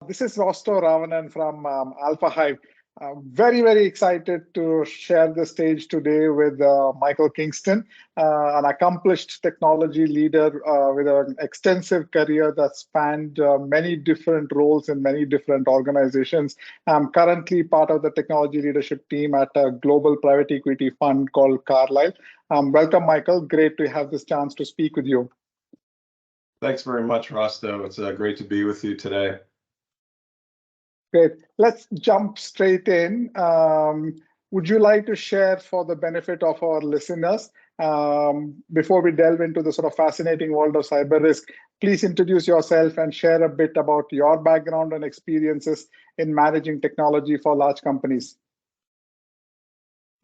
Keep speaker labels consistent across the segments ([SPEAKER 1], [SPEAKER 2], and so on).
[SPEAKER 1] This is Rostow Ravanan from Alfahive. Very, very excited to share the stage today with Michael Kingston, an accomplished technology leader with an extensive career that spanned many different roles in many different organizations. I'm currently part of the technology leadership team at a global private equity fund called Carlyle. Welcome, Michael. Great to have this chance to speak with you.
[SPEAKER 2] Thanks very much, Rostow. It's great to be with you today.
[SPEAKER 1] Great. Let's jump straight in. Would you like to share, for the benefit of our listeners, before we delve into the sort of fascinating world of cyber risk, please introduce yourself and share a bit about your background and experiences in managing technology for large companies?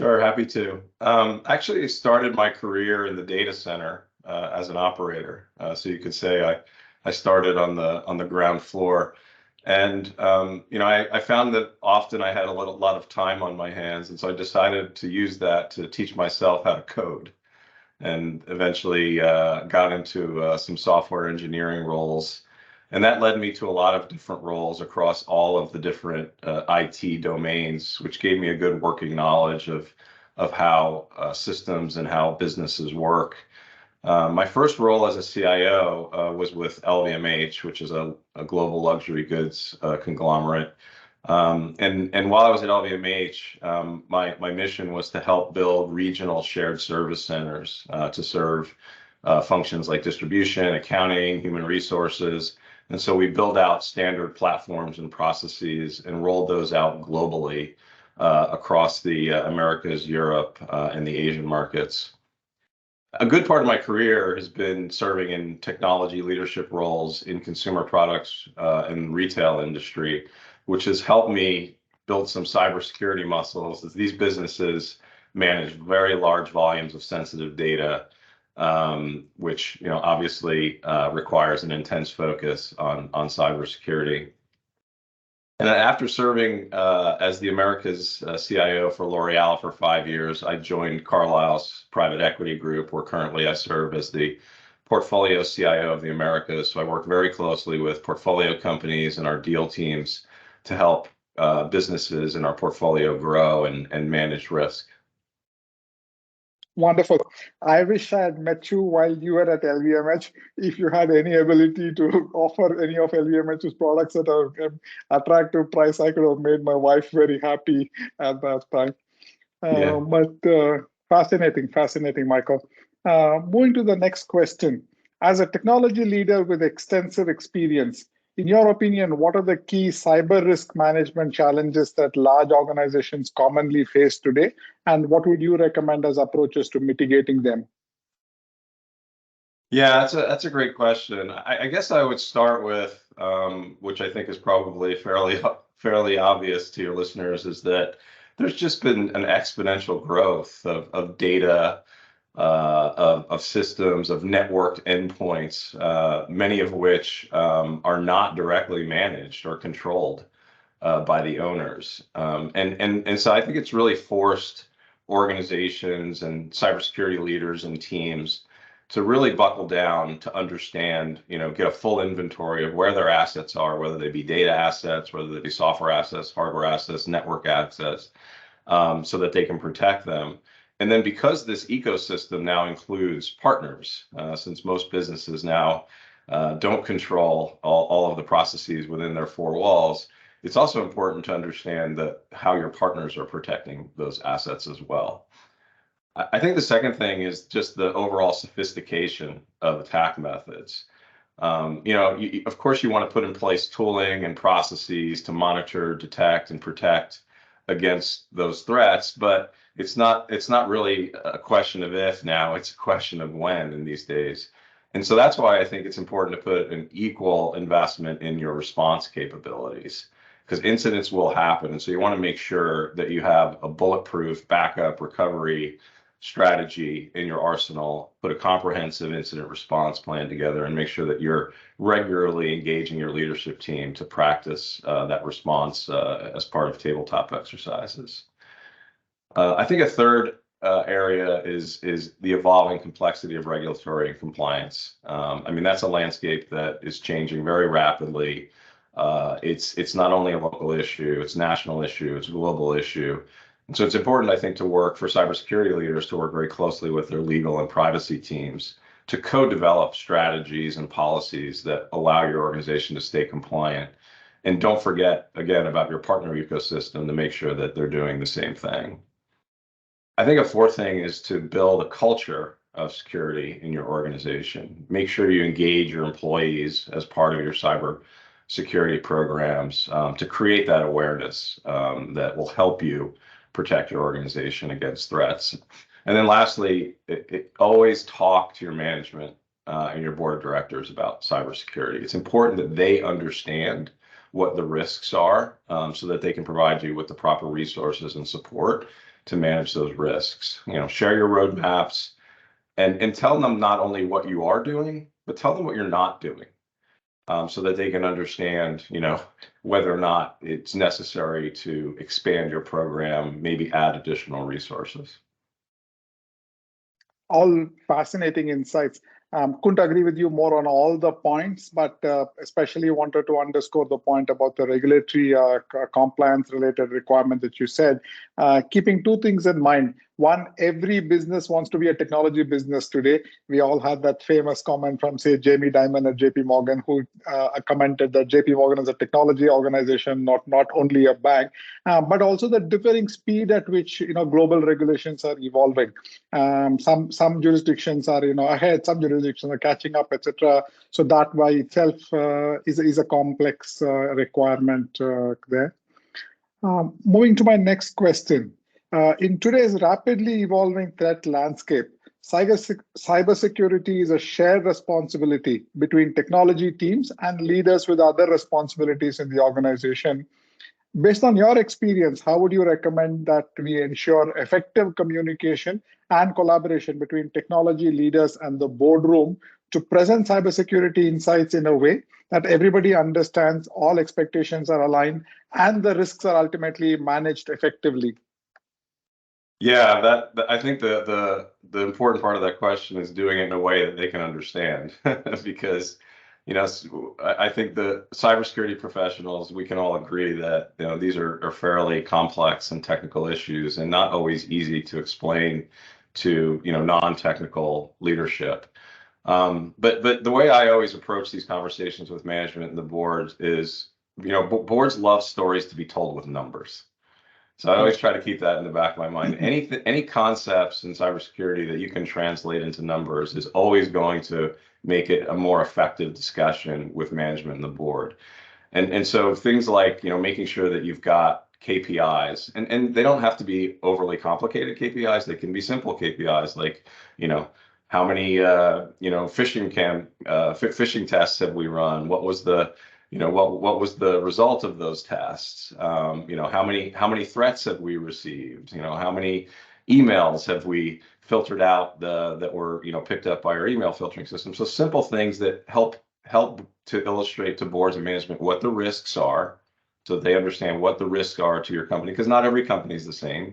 [SPEAKER 2] Sure, happy to. Actually, I started my career in the data center as an operator. So you could say I started on the ground floor. And I found that often I had a lot of time on my hands, and so I decided to use that to teach myself how to code, and eventually got into some software engineering roles, and that led me to a lot of different roles across all of the different IT domains, which gave me a good working knowledge of how systems and how businesses work. My first role as a CIO was with LVMH, which is a global luxury goods conglomerate. And while I was at LVMH, my mission was to help build regional shared service centers to serve functions like distribution, accounting, human resources. And so we built out standard platforms and processes and rolled those out globally across the Americas, Europe, and the Asian markets. A good part of my career has been serving in technology leadership roles in consumer products and retail industry, which has helped me build some cybersecurity muscles as these businesses manage very large volumes of sensitive data, which obviously requires an intense focus on cybersecurity. And after serving as the Americas CIO for L'Oreal for 5 years, I joined Carlyle's private equity group, where currently I serve as the portfolio CIO of the Americas. So I work very closely with portfolio companies and our deal teams to help businesses in our portfolio grow and manage risk.
[SPEAKER 1] Wonderful. I wish I had met you while you were at LVMH. If you had any ability to offer any of LVMH's products at an attractive price, I could have made my wife very happy at that time. But fascinating, Michael. Moving to the next question. As a technology leader with extensive experience, in your opinion, what are the key cyber risk management challenges that large organizations commonly face today? And what would you recommend as approaches to mitigating them?
[SPEAKER 2] Yeah, that's a great question. I guess I would start with, which I think is probably fairly obvious to your listeners, is that there's just been an exponential growth of data, of systems, of networked endpoints, many of which are not directly managed or controlled by the owners. And so I think it's really forced organizations and cybersecurity leaders and teams to really buckle down to understand, get a full inventory of where their assets are, whether they be data assets, whether they be software assets, hardware assets, network assets, so that they can protect them. And then because this ecosystem now includes partners, since most businesses now don't control all of the processes within their four walls, it's also important to understand how your partners are protecting those assets as well. I think the second thing is just the overall sophistication of attack methods. Of course, you want to put in place tooling and processes to monitor, detect, and protect against those threats, but it's not really a question of if now, it's a question of when in these days. And so that's why I think it's important to put an equal investment in your response capabilities, because incidents will happen. And so you want to make sure that you have a bulletproof backup recovery strategy in your arsenal, put a comprehensive incident response plan together, and make sure that you're regularly engaging your leadership team to practice that response as part of tabletop exercises. I think a third area is the evolving complexity of regulatory and compliance. That's a landscape that is changing very rapidly. It's not only a local issue, it's a national issue, it's a global issue. And so it's important, I think, to work for cybersecurity leaders to work very closely with their legal and privacy teams to co-develop strategies and policies that allow your organization to stay compliant. And don't forget, again, about your partner ecosystem to make sure that they're doing the same thing. I think a fourth thing is to build a culture of security in your organization. Make sure you engage your employees as part of your cyber security programs to create that awareness that will help you protect your organization against threats. And then lastly, always talk to your management and your board of directors about cybersecurity. It's important that they understand what the risks are so that they can provide you with the proper resources and support to manage those risks. Share your roadmaps and tell them not only what you are doing, but tell them what you're not doing. So that they can understand, whether or not it's necessary to expand your program, maybe add additional resources.
[SPEAKER 1] All fascinating insights. Couldn't agree with you more on all the points, but especially wanted to underscore the point about the regulatory compliance-related requirement that you said. Keeping two things in mind. One, every business wants to be a technology business today. We all had that famous comment from, say, Jamie Dimon at JP Morgan, who commented that JP Morgan is a technology organization, not only a bank, but also the differing speed at which global regulations are evolving. Some jurisdictions are ahead, some jurisdictions are catching up, etc. So that by itself is a complex requirement there. Moving to my next question. In today's rapidly evolving threat landscape, cybersecurity is a shared responsibility between technology teams and leaders with other responsibilities in the organization. Based on your experience, how would you recommend that we ensure effective communication and collaboration between technology leaders and the boardroom to present cybersecurity insights in a way that everybody understands, all expectations are aligned, and the risks are ultimately managed effectively?
[SPEAKER 2] Yeah, I think the important part of that question is doing it in a way that they can understand, because I think the cybersecurity professionals, we can all agree that these are fairly complex and technical issues, and not always easy to explain to non-technical leadership. But the way I always approach these conversations with management and the boards is, boards love stories to be told with numbers. So I always try to keep that in the back of my mind. Any concepts in cybersecurity that you can translate into numbers is always going to make it a more effective discussion with management and the board. And so things like making sure that you've got KPIs, and they don't have to be overly complicated KPIs. They can be simple KPIs like how many phishing tests have we run? What was the what was the result of those tests? How many threats have we received? How many emails have we filtered out that were picked up by our email filtering system? So simple things that help to illustrate to boards and management what the risks are, so that they understand what the risks are to your company, because not every company is the same.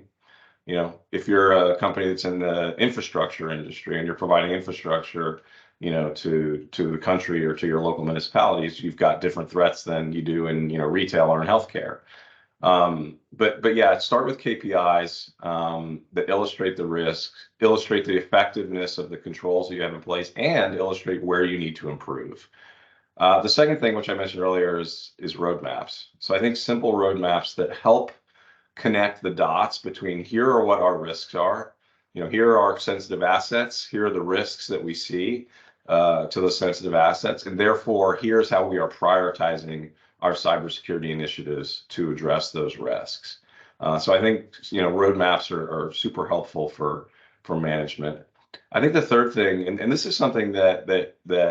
[SPEAKER 2] If you're a company that's in the infrastructure industry and you're providing infrastructure to the country or to your local municipalities, you've got different threats than you do in retail or in healthcare. But yeah, start with KPIs that illustrate the risks, illustrate the effectiveness of the controls that you have in place, and illustrate where you need to improve. The second thing, which I mentioned earlier, is roadmaps. So I think simple roadmaps that help connect the dots between here are what our risks are, here are our sensitive assets, here are the risks that we see to those sensitive assets, and therefore here's how we are prioritizing our cybersecurity initiatives to address those risks. So I think roadmaps are super helpful for management. I think the third thing, and this is something that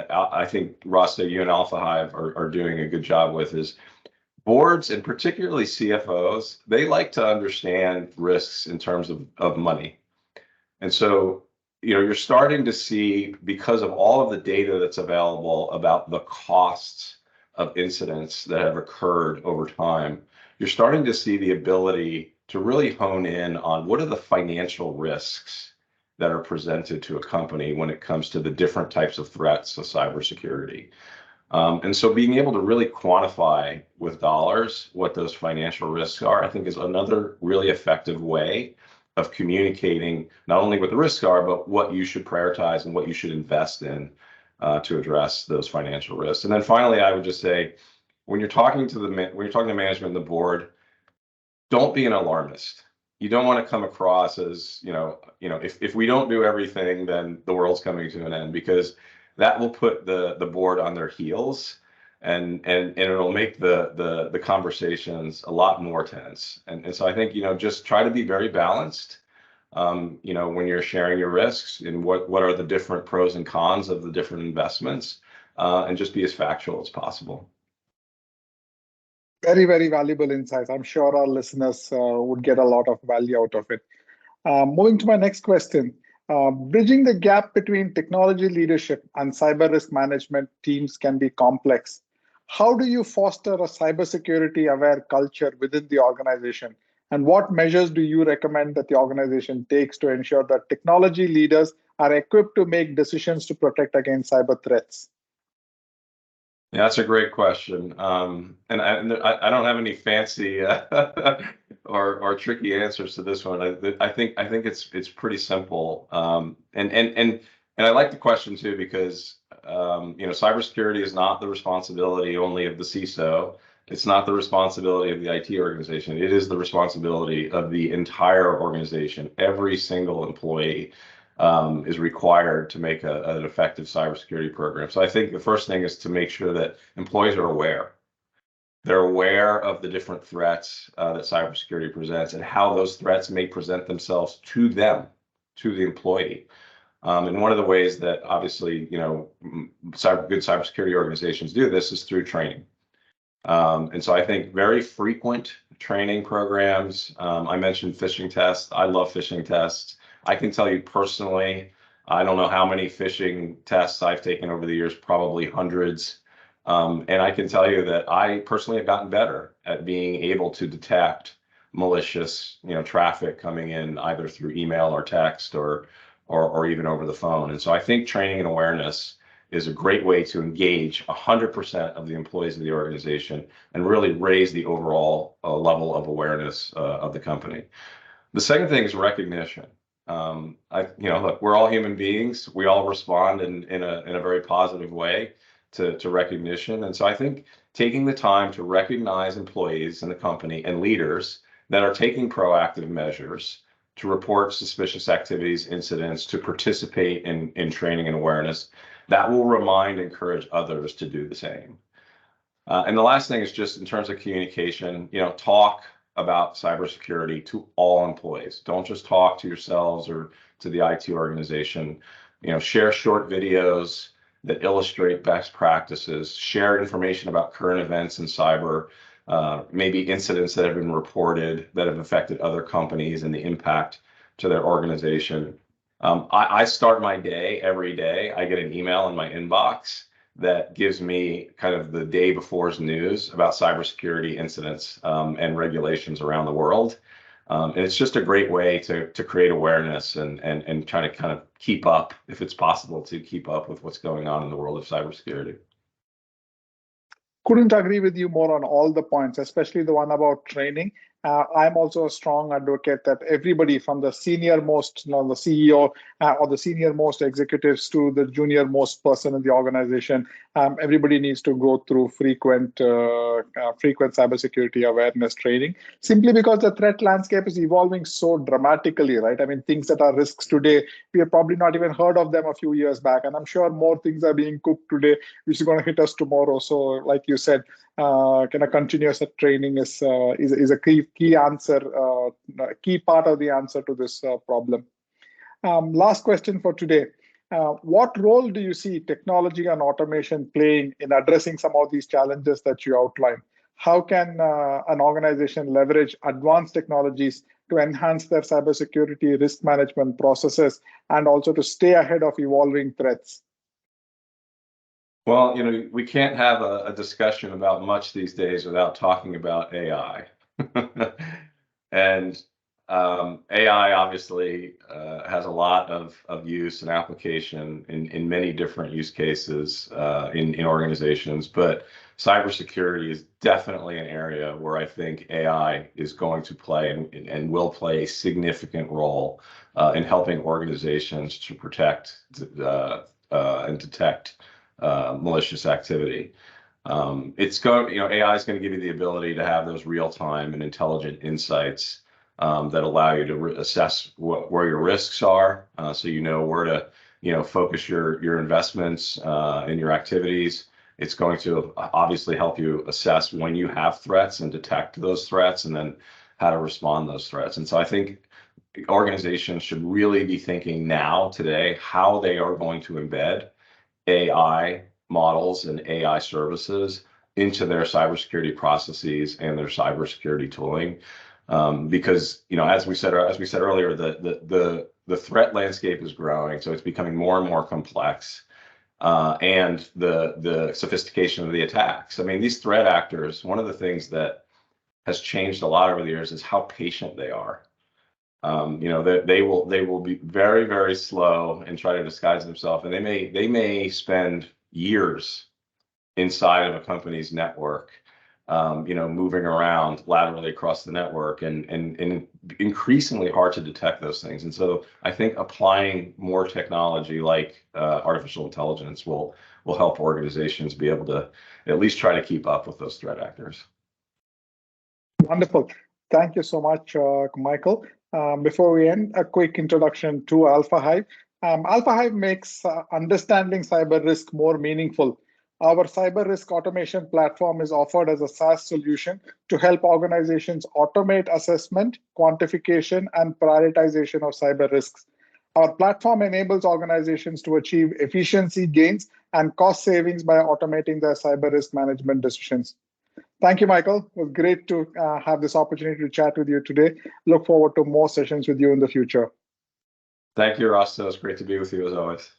[SPEAKER 2] I think, Rostow, you and Alfahive are doing a good job with, is boards, and particularly CFOs, they like to understand risks in terms of money. And so, you're starting to see, because of all of the data that's available about the costs of incidents that have occurred over time, you're starting to see the ability to really hone in on what are the financial risks that are presented to a company when it comes to the different types of threats of cybersecurity. And so being able to really quantify with dollars what those financial risks are, I think is another really effective way of communicating not only what the risks are, but what you should prioritize and what you should invest in to address those financial risks. And then finally, I would just say, when you're talking to management and the board, don't be an alarmist. You don't want to come across as, if we don't do everything, then the world's coming to an end, because that will put the board on their heels, and it'll make the conversations a lot more tense. And so I think, just try to be very balanced, when you're sharing your risks and what are the different pros and cons of the different investments, and just be as factual as possible.
[SPEAKER 1] Very, very valuable insights. I'm sure our listeners would get a lot of value out of it. Moving to my next question. Bridging the gap between technology leadership and cyber risk management teams can be complex. How do you foster a cybersecurity aware culture within the organization? And what measures do you recommend that the organization takes to ensure that technology leaders are equipped to make decisions to protect against cyber threats?
[SPEAKER 2] Yeah, that's a great question. And I don't have any fancy or tricky answers to this one. I think it's pretty simple. And I like the question too, because cybersecurity is not the responsibility only of the CISO. It's not the responsibility of the IT organization. It is the responsibility of the entire organization. Every single employee is required to make an effective cybersecurity program. So I think the first thing is to make sure that employees are aware. They're aware of the different threats that cybersecurity presents and how those threats may present themselves to them, to the employee. And one of the ways that obviously, good cybersecurity organizations do this is through training. And so I think very frequent training programs. I mentioned phishing tests. I love phishing tests. I can tell you personally, I don't know how many phishing tests I've taken over the years, probably hundreds. And I can tell you that I personally have gotten better at being able to detect malicious, traffic coming in either through email or text or even over the phone. And so I think training and awareness is a great way to engage 100% of the employees of the organization and really raise the overall level of awareness of the company. The second thing is recognition. Look, we're all human beings. We all respond in a very positive way to recognition. And so I think taking the time to recognize employees in the company and leaders that are taking proactive measures to report suspicious activities, incidents, to participate in training and awareness, that will remind and encourage others to do the same. And the last thing is just in terms of communication, talk about cybersecurity to all employees. Don't just talk to yourselves or to the IT organization. Share short videos that illustrate best practices, share information about current events in cyber, maybe incidents that have been reported that have affected other companies and the impact to their organization. I start my day every day. I get an email in my inbox that gives me kind of the day before's news about cybersecurity incidents and regulations around the world. And it's just a great way to create awareness and try to kind of keep up, if it's possible, to keep up with what's going on in the world of cybersecurity.
[SPEAKER 1] Couldn't agree with you more on all the points, especially the one about training. I'm also a strong advocate that everybody from the senior most, the CEO or the senior most executives to the junior most person in the organization, everybody needs to go through frequent cybersecurity awareness training, simply because the threat landscape is evolving so dramatically, right? I mean, things that are risks today, we have probably not even heard of them a few years back. And I'm sure more things are being cooked today, which is going to hit us tomorrow. So like you said, kind of continuous training is a key answer, key part of the answer to this problem. Last question for today. What role do you see technology and automation playing in addressing some of these challenges that you outlined? How can an organization leverage advanced technologies to enhance their cybersecurity risk management processes and also to stay ahead of evolving threats?
[SPEAKER 2] Well, we can't have a discussion about much these days without talking about AI. And AI obviously has a lot of use and application in many different use cases in organizations, but cybersecurity is definitely an area where I think AI is going to play and will play a significant role in helping organizations to protect and detect malicious activity. AI is going to give you the ability to have those real-time and intelligent insights that allow you to assess where your risks are, so you know where to focus your investments and your activities. It's going to obviously help you assess when you have threats and detect those threats, and then how to respond to those threats. And so I think organizations should really be thinking now, today, how they are going to embed AI models and AI services into their cybersecurity processes and their cybersecurity tooling. Because as we said earlier, the threat landscape is growing, so it's becoming more and more complex, and the sophistication of the attacks. I mean, these threat actors, one of the things that has changed a lot over the years is how patient they are. They will be very, very slow and try to disguise themselves, and they may spend years inside of a company's network, moving around laterally across the network, and increasingly hard to detect those things. And so I think applying more technology like artificial intelligence will help organizations be able to at least try to keep up with those threat actors.
[SPEAKER 1] Wonderful. Thank you so much, Michael. Before we end, a quick introduction to Alfahive. Alfahive makes understanding cyber risk more meaningful. Our cyber risk automation platform is offered as a SaaS solution to help organizations automate assessment, quantification, and prioritization of cyber risks. Our platform enables organizations to achieve efficiency gains and cost savings by automating their cyber risk management decisions. Thank you, Michael. It was great to have this opportunity to chat with you today. Look forward to more sessions with you in the future.
[SPEAKER 2] Thank you, Rostow. It's great to be with you as always.